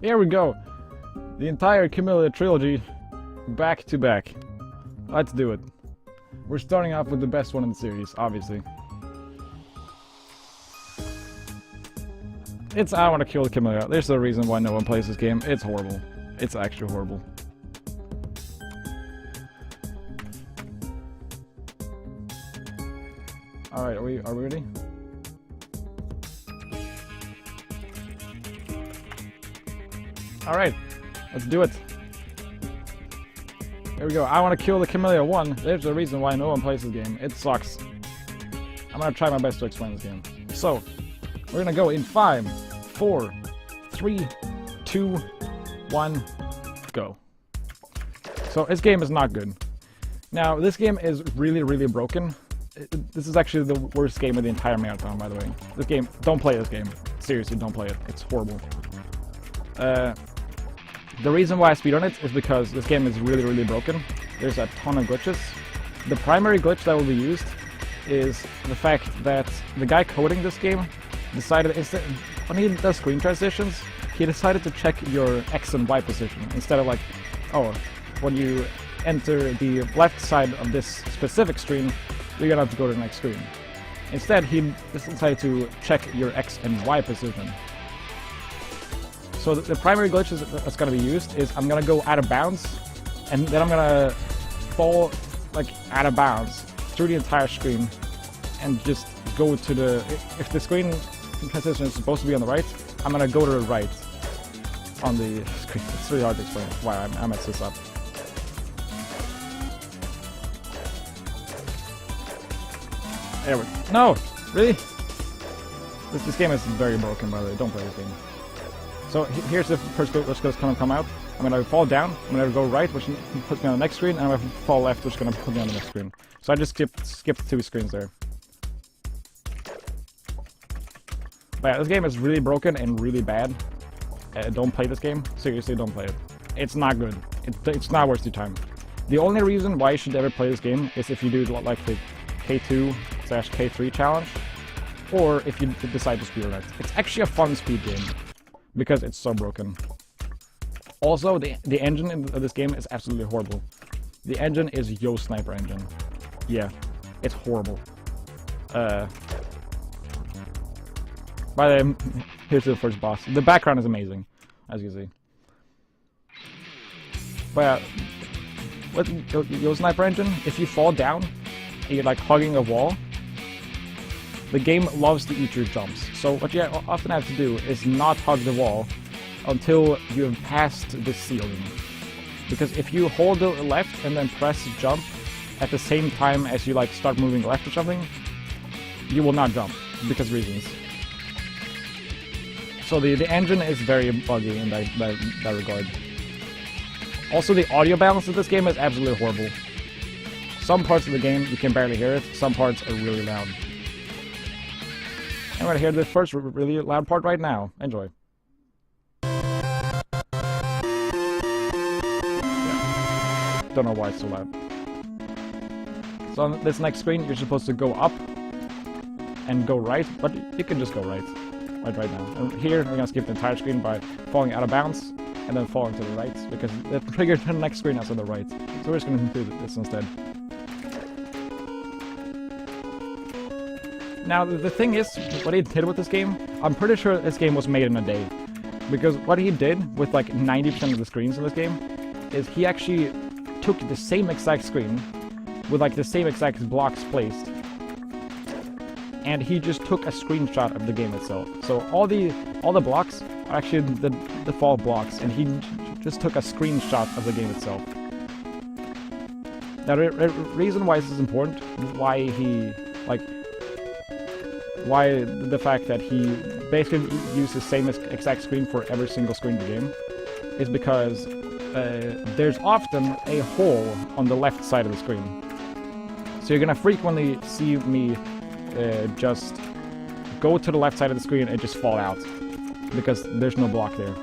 Here we go. The entire Kamilia trilogy, back to back. Let's do it. We're starting off with the best one in the series, obviously. It's I want to kill Kamilia. There's a reason why no one plays this game. It's horrible. It's actually horrible. Alright, are we ready? Alright, let's do it. Here we go. I want to kill the Kamilia 1. There's a reason why no one plays this game. It sucks. I'm gonna try my best to explain this game. So, we're gonna go in 5, 4, 3, 2, 1, go. So, this game is not good. Now, this game is really, really broken. This is actually the worst game of the entire marathon, by the way. This game, don't play this game. Seriously, don't play it. It's horrible. The reason why I speedrun it is because this game is really, really broken. There's a ton of glitches. The primary glitch that will be used is the fact that the guy coding this game decided, when he does screen transitions, he decided to check your X and Y position instead of like, oh, when you enter the left side of this specific screen, you're gonna have to go to the next screen. Instead, he decided to check your X and Y position. So the primary glitch that's going to be used is I'm going to go out of bounds, and then I'm going to fall like out of bounds through the entire screen, and just go to the... If the screen transition is supposed to be on the right, I'm going to go to the right on the screen. It's really hard to explain why I messed this up. There we go. No! Really? This game is very broken, by the way. Don't play this game. So here's the first glitch that's going to come out. I'm going to fall down, I'm going to go right, which puts me on the next screen, and I'm going to fall left, which is going to put me on the next screen. So I just skipped 2 screens there. But yeah, this game is really broken and really bad. Don't play this game. Seriously, don't play it. It's not good. It's not worth your time. The only reason why you should ever play this game is if you do like the K2/K3 challenge, or if you decide to speedrun it. It's actually a fun speed game, because it's so broken. Also, the engine of this game is absolutely horrible. The engine is Yo Sniper engine. Yeah, it's horrible. By the way, here's the first boss. The background is amazing, as you see. But with Yo Sniper engine, if you fall down and you're like hugging a wall, the game loves to eat your jumps. So what you often have to do is not hug the wall until you have passed the ceiling. Because if you hold the left and then press jump at the same time as you like start moving left or something, you will not jump, because reasons. So the engine is very buggy in that regard. Also, the audio balance of this game is absolutely horrible. Some parts of the game you can barely hear it, some parts are really loud. I'm gonna hear the first really loud part right now. Enjoy. Yeah. Don't know why it's so loud. So on this next screen, you're supposed to go up and go right, but you can just go right right now. And here, we're gonna skip the entire screen by falling out of bounds and then falling to the right, because the trigger to the next screen is on the right. So we're just gonna do this instead. Now, the thing is, what he did with this game, I'm pretty sure this game was made in a day. Because what he did with like 90% of the screens in this game is he actually took the same exact screen with like the same exact blocks placed, and he just took a screenshot of the game itself. So all the blocks are actually the default blocks, and he just took a screenshot of the game itself. Now, the reason why this is important, why the fact that he basically used the same exact screen for every single screen in the game, is because there's often a hole on the left side of the screen. So you're gonna frequently see me just go to the left side of the screen and just fall out, because there's no block there.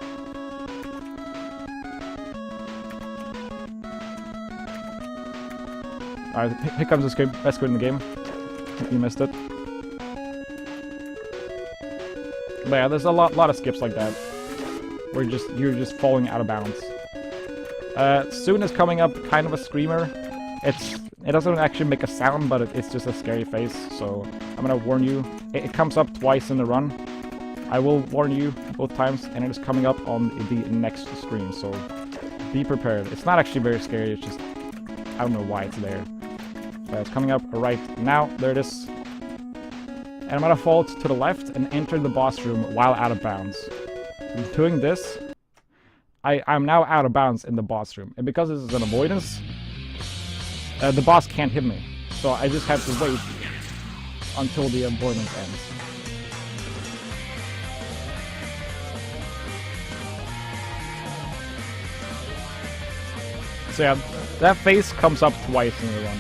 Alright, here comes the best screen in the game. You missed it. But yeah, there's a lot of skips like that. where you're just falling out of bounds. Soon is coming up, kind of a screamer. It doesn't actually make a sound, but it's just a scary face, so I'm gonna warn you. It comes up twice in the run. I will warn you both times, and it is coming up on the next screen, so be prepared. It's not actually very scary, it's just, I don't know why it's there. But it's coming up right now, there it is. And I'm gonna fall to the left and enter the boss room while out of bounds. Doing this, I'm now out of bounds in the boss room, and because this is an avoidance, the boss can't hit me, so I just have to wait until the avoidance ends. So yeah, that face comes up twice in the run.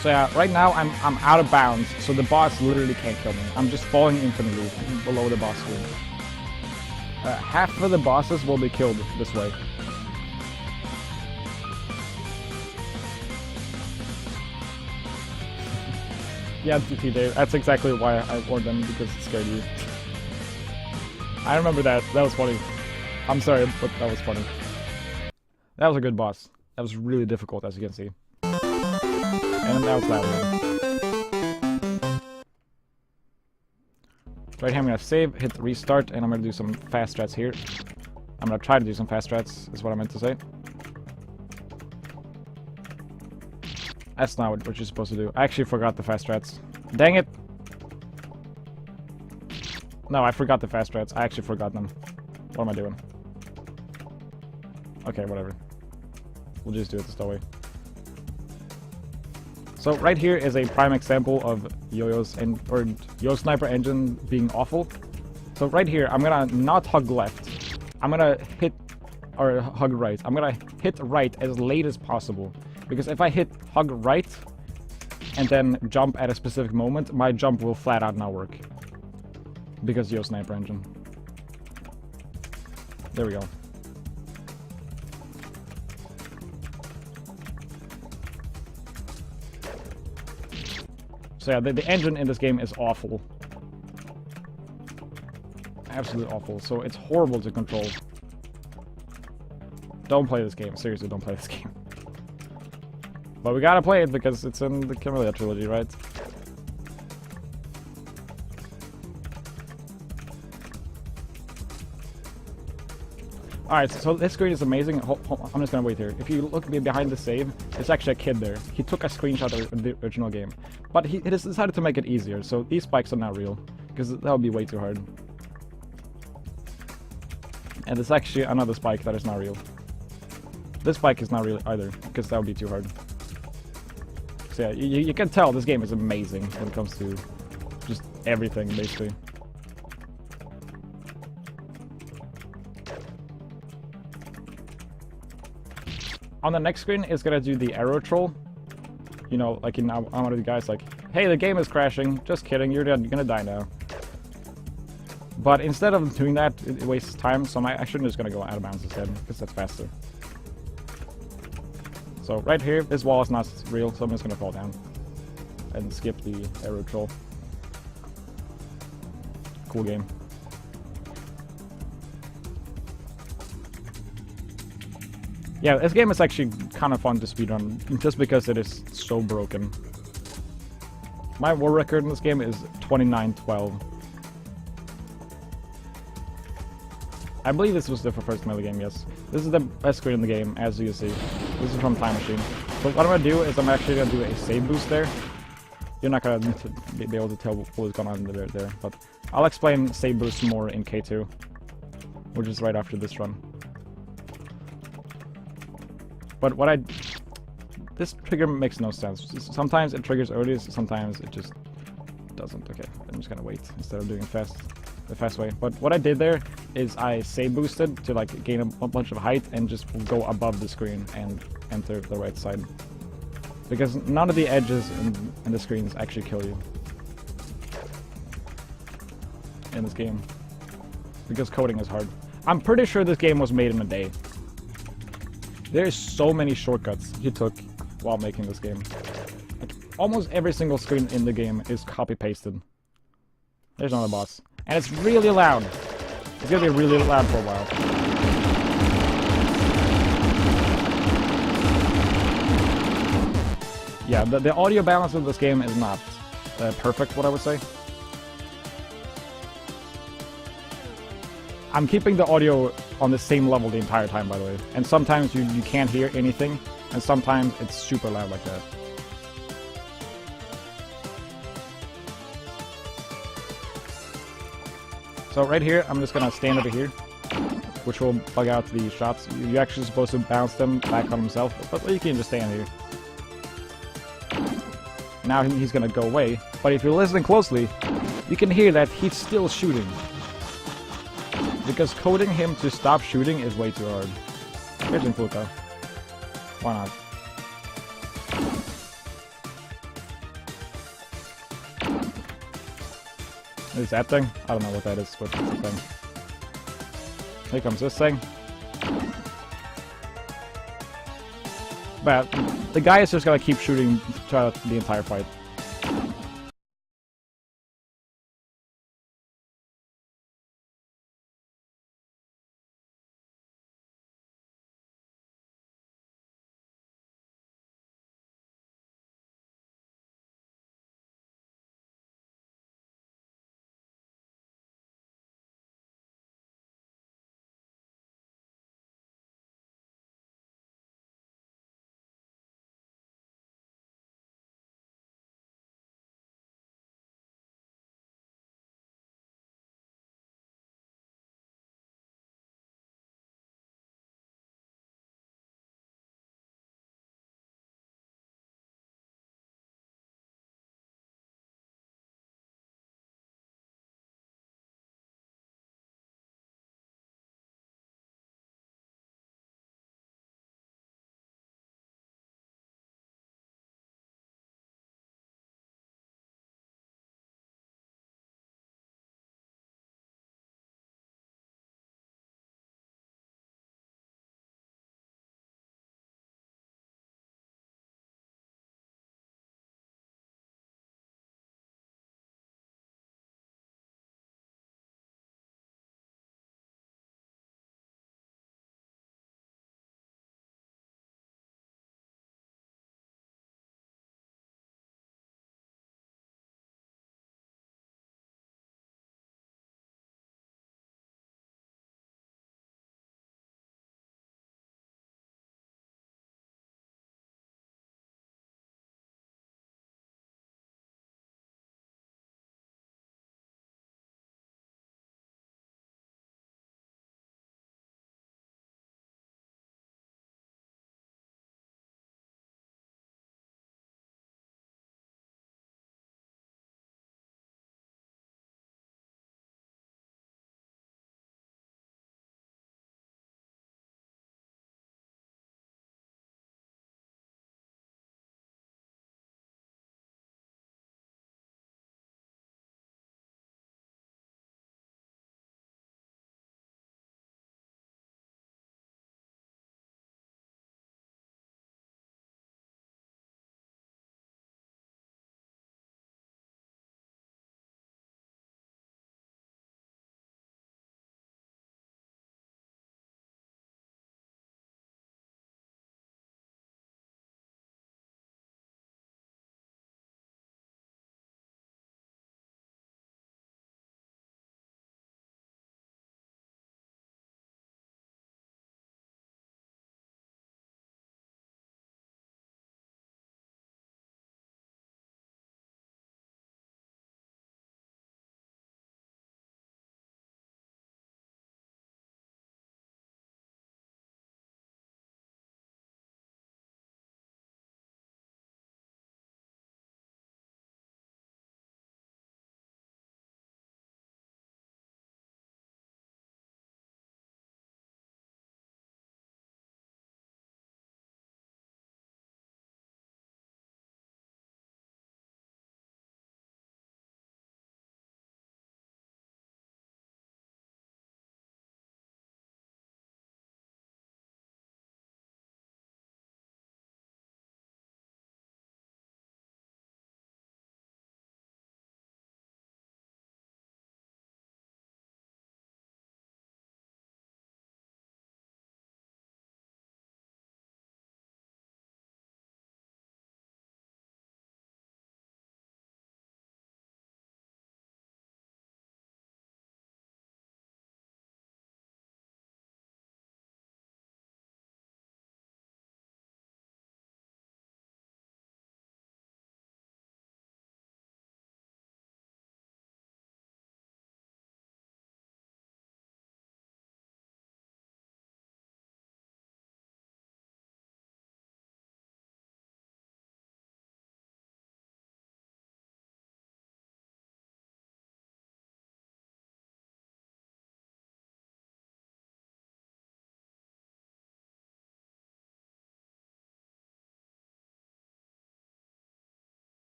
So yeah, right now I'm out of bounds, so the boss literally can't kill me. I'm just falling infinitely below the boss screen. Half of the bosses will be killed this way. Yeah, DT Dave, that's exactly why I warned them, because it scared you. I remember that. That was funny. I'm sorry, but that was funny. That was a good boss. That was really difficult, as you can see. And that was that one. Right here, I'm gonna save, hit restart, and I'm gonna do some fast strats here. I'm gonna try to do some fast strats, is what I meant to say. That's not what you're supposed to do. I actually forgot the fast strats. Dang it! No, I forgot the fast strats. I actually forgot them. What am I doing? Okay, whatever. We'll just do it this way. So right here is a prime example of Yo-Yo's or Yo Sniper engine being awful. So right here, I'm gonna not hug left. I'm gonna hit or hug right. I'm gonna hit right as late as possible. Because if I hit hug right and then jump at a specific moment, my jump will flat out not work. Because Yo Sniper engine. There we go. So yeah, the engine in this game is awful. Absolutely awful. So it's horrible to control. Don't play this game. Seriously, don't play this game. But we gotta play it because it's in the Kamilia trilogy, right? Alright, so this screen is amazing. I'm just gonna wait here. If you look behind the save, there's actually a kid there. He took a screenshot of the original game. But he decided to make it easier, so these spikes are not real. Because that would be way too hard. And there's actually another spike that is not real. This spike is not real either, because that would be too hard. So yeah, you can tell this game is amazing when it comes to just everything, basically. On the next screen, it's gonna do the arrow troll. You know, like in one of the guys, like, hey, the game is crashing. Just kidding, you're gonna die now. But instead of doing that, it wastes time, so I'm actually just gonna go out of bounds instead, because that's faster. So right here, this wall is not real, so I'm just gonna fall down. And skip the arrow troll. Cool game. Yeah, this game is actually kind of fun to speedrun, just because it is so broken. My world record in this game is 29-12. I believe this was the first Kamilia game, yes. This is the best screen in the game, as you can see. This is from Time Machine. So what I'm going to do is I'm actually going to do a save boost there. You're not going to be able to tell what is going on there, but I'll explain save boost more in K2, which is right after this run. But this trigger makes no sense. Sometimes it triggers early, sometimes it just doesn't. Okay, I'm just gonna wait instead of doing the fast way. But what I did there is I save boosted to like gain a bunch of height and just go above the screen and enter the right side. Because none of the edges in the screens actually kill you in this game. Because coding is hard. I'm pretty sure this game was made in a day. There's so many shortcuts he took while making this game. Like, almost every single screen in the game is copy-pasted. There's another boss. And it's really loud. It's gonna be really loud for a while. Yeah, the audio balance of this game is not perfect, what I would say. I'm keeping the audio on the same level the entire time, by the way. And sometimes you can't hear anything, and sometimes it's super loud like that. So right here, I'm just gonna stand over here, which will bug out the shots. You're actually supposed to bounce them back on himself, but you can just stand here. Now he's gonna go away, but if you listen closely, you can hear that he's still shooting. Because coding him to stop shooting is way too hard. Here's Denferok. Why not? Is that thing? I don't know what that is, but it's a thing. Here comes this thing. But the guy is just gonna keep shooting throughout the entire fight.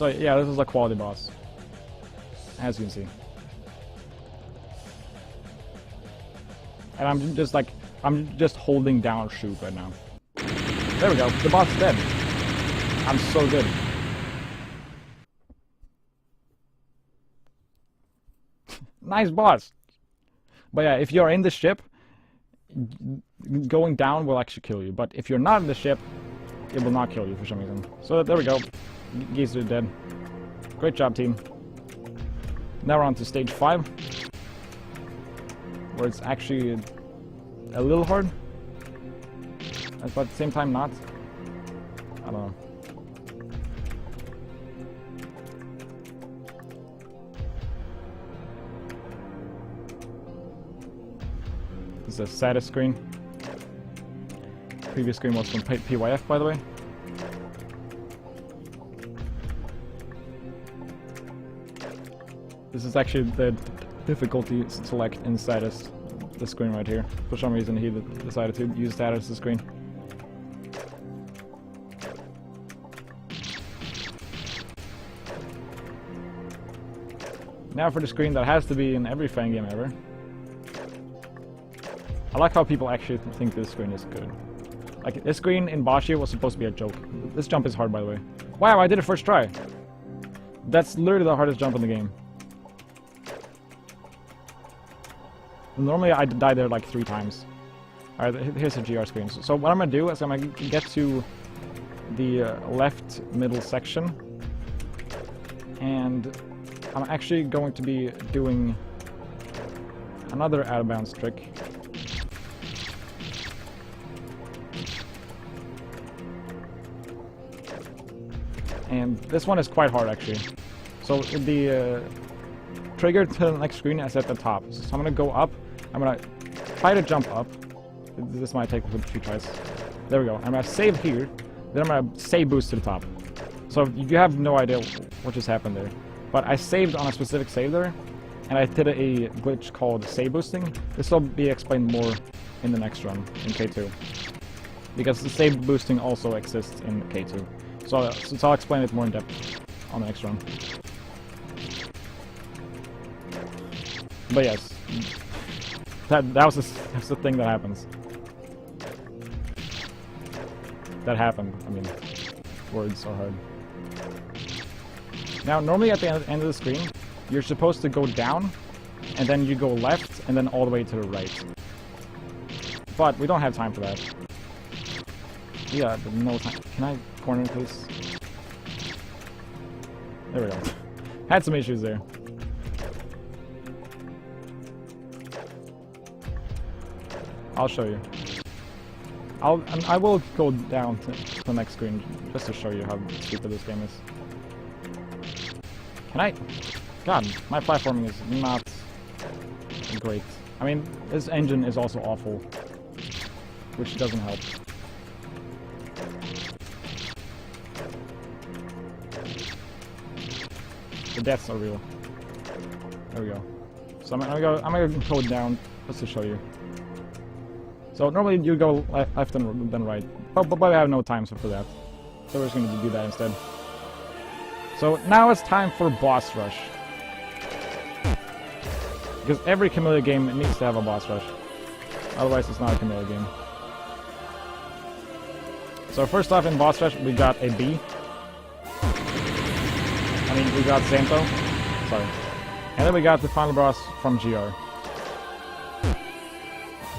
So yeah, this is a quality boss, as you can see. And I'm just holding down shoot right now. There we go. The boss is dead. I'm so good. Nice boss. But yeah, if you're in the ship, going down will actually kill you. But if you're not in the ship, it will not kill you for some reason. So there we go. Geese are dead. Great job, team. Now we're on to stage 5. Where it's actually a little hard. But at the same time not. I don't know. This is a status screen. Previous screen was from PYF, by the way. This is actually the difficulty select in status, the screen right here. For some reason he decided to use status as the screen. Now for the screen that has to be in every fan game ever. I like how people actually think this screen is good. Like, this screen in Boschia was supposed to be a joke. This jump is hard, by the way. Wow, I did it first try! That's literally the hardest jump in the game. Normally I die there like 3 times. Alright, here's the GR screen. So what I'm gonna do is I'm gonna get to the left middle section. And I'm actually going to be doing another out of bounds trick. And this one is quite hard actually. So the trigger to the next screen is at the top. So I'm gonna go up. I'm gonna try to jump up. This might take a few tries. There we go. I'm gonna save here. Then I'm gonna save boost to the top. So you have no idea what just happened there. But I saved on a specific save there. And I did a glitch called save boosting. This will be explained more in the next run, in K2. Because the save boosting also exists in K2. So I'll explain it more in depth on the next run. But yes, that's the thing that happens. That happened. I mean, words are hard. Now, normally at the end of the screen, you're supposed to go down, and then you go left, and then all the way to the right. But we don't have time for that. Yeah, but no time. Can I corner, please? There we go. Had some issues there. I'll show you. I will go down to the next screen just to show you how stupid this game is. Can I? God, my platforming is not great. I mean, this engine is also awful, which doesn't help. The deaths are real. There we go. So I'm gonna go down just to show you. So normally you go left and then right, but I have no time for that. So we're just gonna do that instead. So now it's time for boss rush. Because every Kamilia game needs to have a boss rush. Otherwise it's not a Kamilia game. So first off in boss rush we got a B. I mean we got Santo. Sorry. And then we got the final boss from GR.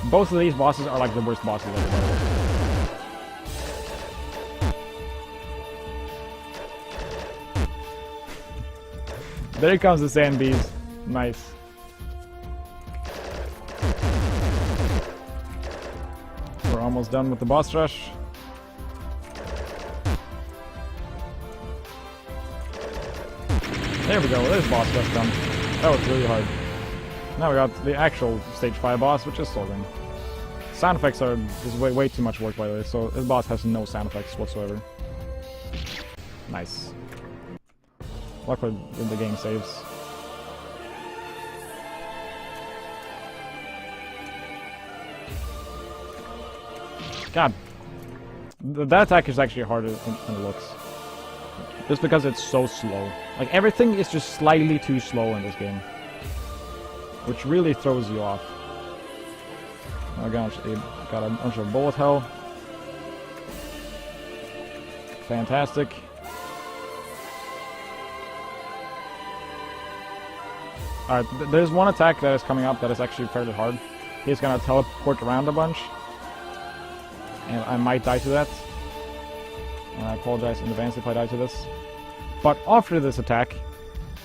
Both of these bosses are like the worst bosses ever. There comes the sand bees. Nice. We're almost done with the boss rush. There we go, there's boss rush done. That was really hard. Now we got the actual stage 5 boss, which is Solring. Sound effects are just way too much work by the way, so this boss has no sound effects whatsoever. Nice. Luck with the game saves. God. That attack is actually harder than it looks. Just because it's so slow. Like, everything is just slightly too slow in this game. Which really throws you off. I got a bunch of bullet hell. Fantastic. Alright, there's one attack that is coming up that is actually fairly hard. He's gonna teleport around a bunch. And I might die to that. And I apologize in advance if I die to this. But after this attack,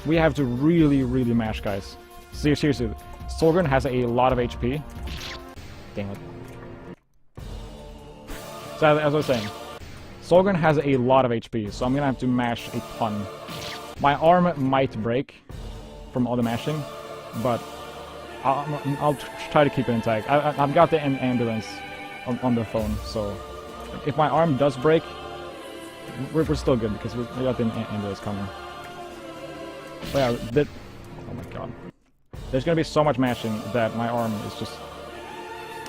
we have to really, really mash, guys. Seriously, Solgren has a lot of HP. Damn it. So, as I was saying, Solgren has a lot of HP, so I'm gonna have to mash a ton. My arm might break from all the mashing, but I'll try to keep it intact. I've got the ambulance on the phone, so if my arm does break, we're still good because we got the ambulance coming. But yeah, oh my god. There's gonna be so much mashing that my arm is just...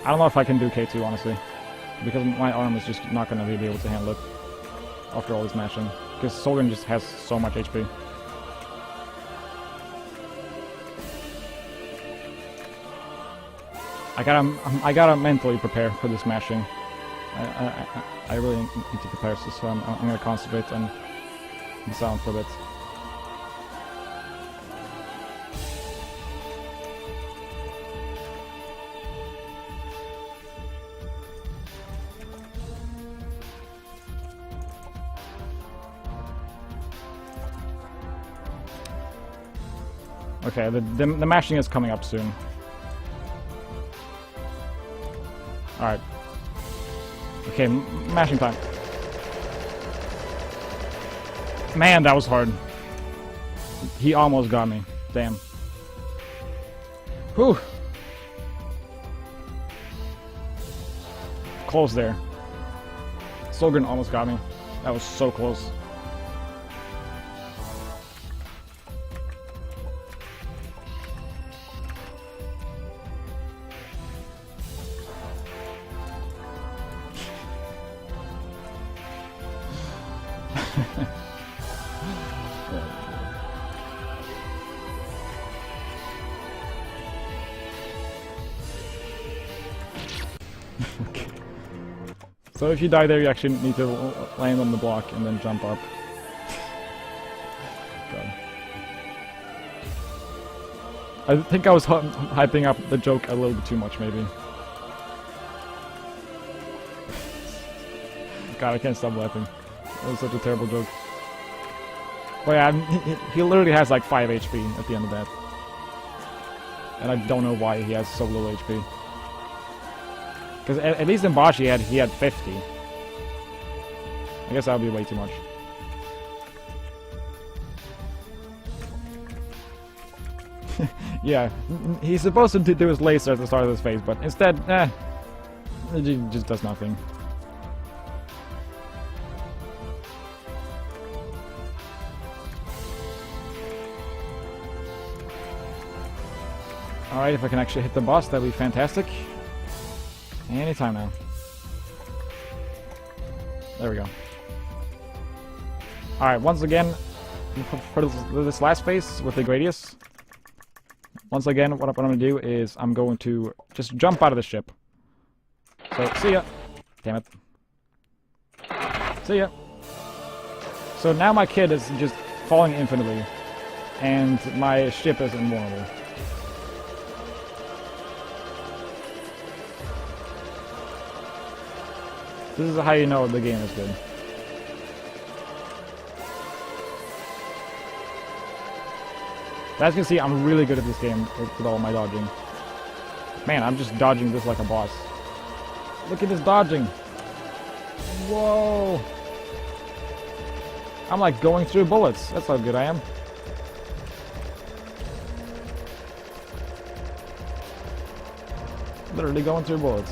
I don't know if I can do K2, honestly. Because my arm is just not gonna be able to handle it after all this mashing. Because Solgren just has so much HP. I gotta mentally prepare for this mashing. I really need to prepare, so I'm gonna concentrate and sound for a bit. Okay, the mashing is coming up soon. Alright. Okay, mashing time. Man, that was hard. He almost got me. Damn. Whew. Close there. Solgren almost got me. That was so close. Okay. So if you die there, you actually need to land on the block and then jump up. God. I think I was hyping up the joke a little bit too much, maybe. God, I can't stop laughing. That was such a terrible joke. But yeah, he literally has like 5 HP at the end of that. And I don't know why he has so little HP. Because at least in Bosch he had 50. I guess that would be way too much. Yeah, he's supposed to do his laser at the start of this phase, but instead, it just does nothing. Alright, if I can actually hit the boss, that'd be fantastic. Anytime now. There we go. Alright, once again, for this last phase with the Gradius, once again, what I'm going to do is I'm going to just jump out of the ship. So, see ya. Damn it. See ya. So now my kid is just falling infinitely, and my ship is invulnerable. This is how you know the game is good. As you can see, I'm really good at this game with all my dodging. Man, I'm just dodging this like a boss. Look at this dodging. Whoa. I'm like going through bullets. That's how good I am. Literally going through bullets.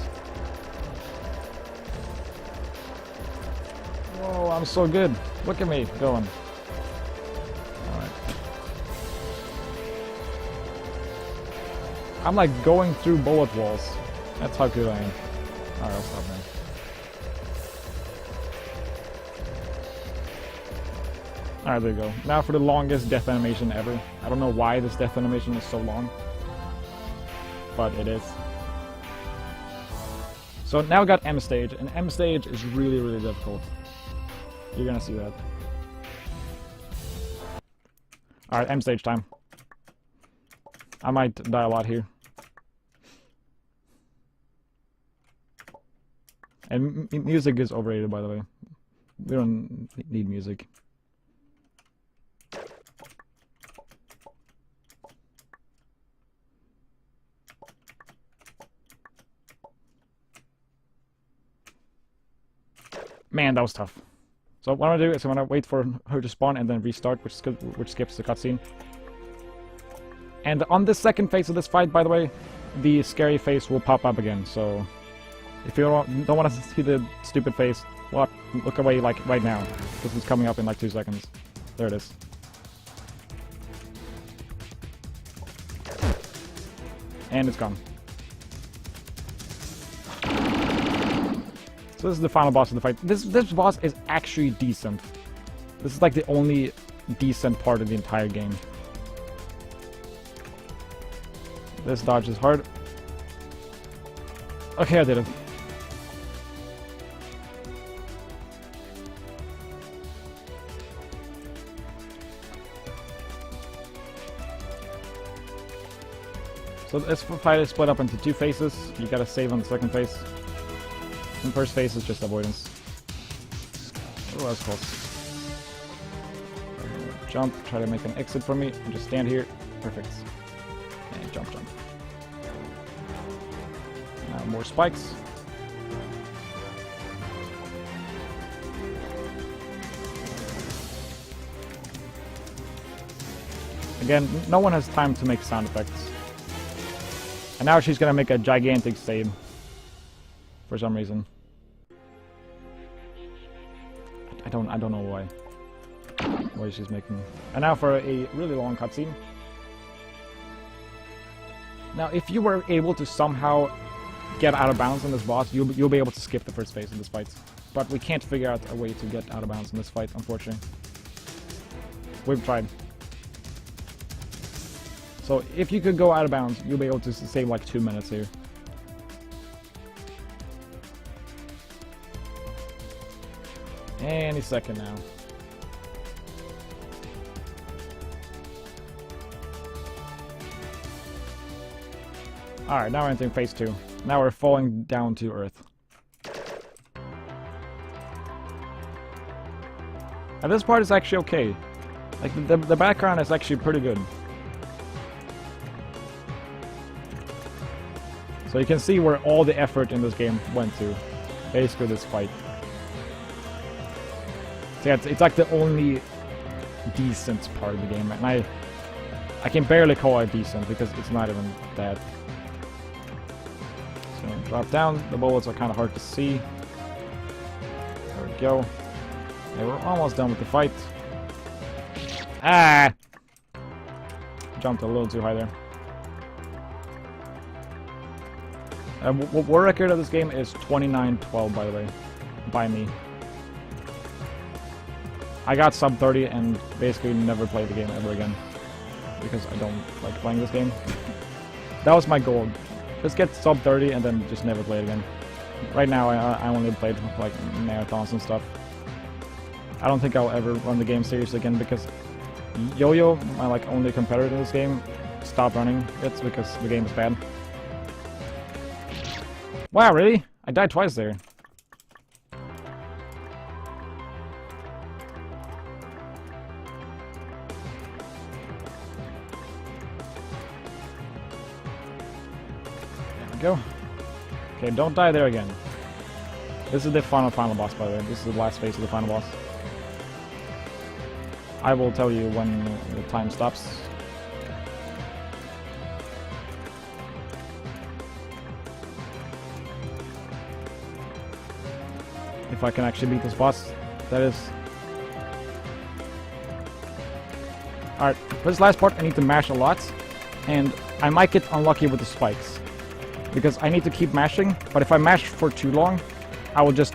Whoa, I'm so good. Look at me going. Alright. I'm like going through bullet walls. That's how good I am. Alright, I'll stop now. Alright, there you go. Now for the longest death animation ever. I don't know why this death animation is so long, but it is. So now we got M stage, and M stage is really, really difficult. You're gonna see that. Alright, M stage time. I might die a lot here. And music is overrated, by the way. We don't need music. Man, that was tough. So what I'm gonna do is I'm gonna wait for her to spawn and then restart, which skips the cutscene. And on the second phase of this fight, by the way, the scary face will pop up again. So if you don't want to see the stupid face, look away like right now. This is coming up in like 2 seconds. There it is. And it's gone. So this is the final boss of the fight. This boss is actually decent. This is like the only decent part of the entire game. This dodge is hard. Okay, I did it. So this fight is split up into 2 phases. You gotta save on the second phase. The first phase is just avoidance. Oh, that was close. Jump, try to make an exit for me, and just stand here. Perfect. And jump. Now more spikes. Again, no one has time to make sound effects. And now she's gonna make a gigantic save. For some reason. I don't know why she's making. And now for a really long cutscene. Now, if you were able to somehow get out of bounds in this boss, you'll be able to skip the first phase of this fight. But we can't figure out a way to get out of bounds in this fight, unfortunately. We've tried. So if you could go out of bounds, you'll be able to save like 2 minutes here. Any second now. Alright, now we're entering phase 2. Now we're falling down to Earth. And this part is actually okay. Like, the background is actually pretty good. So you can see where all the effort in this game went to. Basically this fight. So yeah, it's like the only decent part of the game, and I can barely call it decent because it's not even that. So drop down. The bullets are kind of hard to see. There we go. Yeah, we're almost done with the fight. Ah! Jumped a little too high there. War record of this game is 29-12, by the way, by me. I got sub 30 and basically never played the game ever again because I don't like playing this game. That was my goal. Just get sub 30 and then just never play it again. Right now I only played like marathons and stuff. I don't think I'll ever run the game seriously again because Yo-Yo, my like only competitor in this game, stopped running it because the game is bad. Wow, really? I died twice there. There we go. Okay, don't die there again. This is the final boss, by the way. This is the last phase of the final boss. I will tell you when the time stops. If I can actually beat this boss, that is. Alright, for this last part I need to mash a lot, and I might get unlucky with the spikes. Because I need to keep mashing, but if I mash for too long, I will just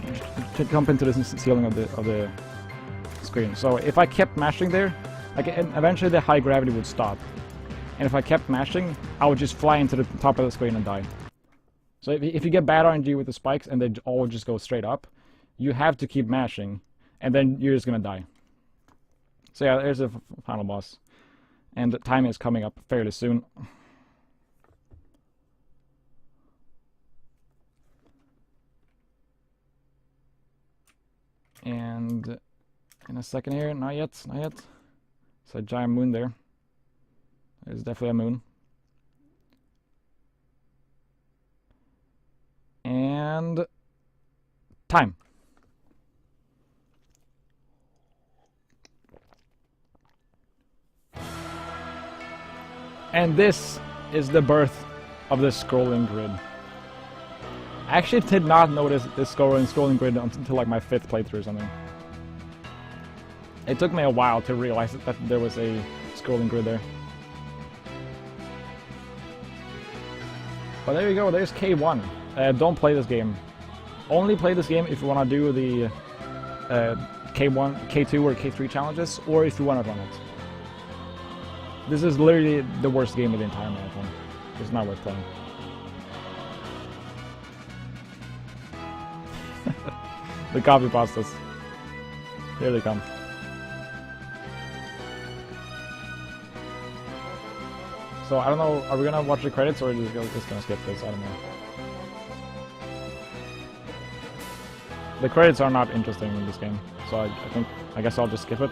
jump into the ceiling of the screen. So if I kept mashing there, like, eventually the high gravity would stop. And if I kept mashing, I would just fly into the top of the screen and die. So if you get bad RNG with the spikes and they all just go straight up, you have to keep mashing, and then you're just gonna die. So yeah, there's a final boss. And the time is coming up fairly soon. And in a second here, not yet, not yet. It's a giant moon there. There's definitely a moon. And time. And this is the birth of the scrolling grid. I actually did not notice this scrolling grid until like my 5th playthrough or something. It took me a while to realize that there was a scrolling grid there. But there you go, there's K1. Don't play this game. Only play this game if you want to do the K1, K2, or K3 challenges, or if you want to run it. This is literally the worst game of the entire marathon. It's not worth playing. The copy pastas. Here they come. So I don't know, are we gonna watch the credits or are we just gonna skip this? I don't know. The credits are not interesting in this game, so I guess I'll just skip it.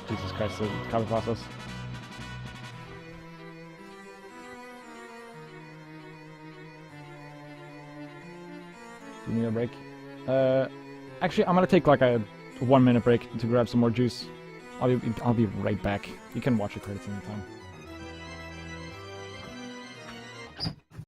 Jesus Christ, the copy pastas. Give me a break. Actually, I'm gonna take like a 1-minute break to grab some more juice. I'll be right back. You can watch the credits anytime.